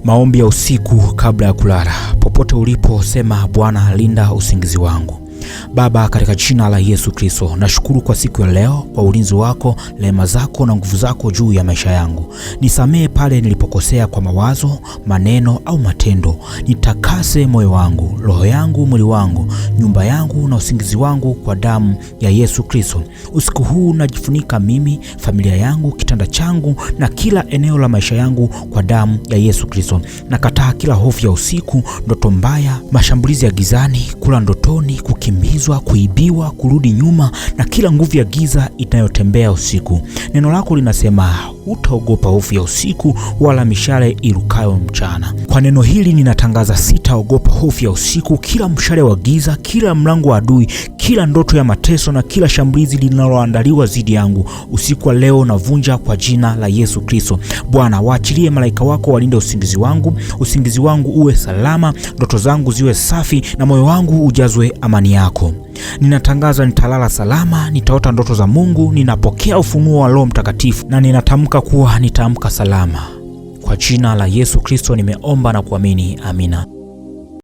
Maombi ya usiku kabla ya kulala. Popote ulipo, sema: Bwana, linda usingizi wangu. Baba, katika jina la Yesu Kristo, nashukuru kwa siku ya leo, kwa ulinzi wako, rehema zako na nguvu zako juu ya maisha yangu. Nisamehe pale nilipokosea kwa mawazo, maneno au matendo. Nitakase moyo wangu, roho yangu, mwili wangu, nyumba yangu na usingizi wangu kwa damu ya Yesu Kristo. Usiku huu najifunika mimi, familia yangu, kitanda changu na kila eneo la maisha yangu kwa damu ya Yesu Kristo. Nakataa kila hofu ya usiku, ndoto mbaya, mashambulizi ya gizani, kula ndotoni, kukimbizwa, kuibiwa, kurudi nyuma na kila nguvu ya giza inayotembea usiku. Neno lako linasema hutaogopa hofu ya usiku wala mishale irukayo mchana. Kwa neno hili ninatangaza sitaogopa hofu ya usiku, kila mshale wa giza, kila mlango wa adui, kila ndoto ya mateso na kila shambulizi linaloandaliwa dhidi yangu. Usiku wa leo navunja kwa jina la Yesu Kristo. Bwana, waachilie malaika wako walinde usingizi wangu uwe salama, ndoto zangu ziwe safi na moyo wangu ujazwe amani yako. Ninatangaza nitalala salama, nitaota ndoto za Mungu, ninapokea ufunuo wa Roho Mtakatifu na ninatamka kuwa nitaamka salama. Kwa jina la Yesu Kristo nimeomba na kuamini. Amina.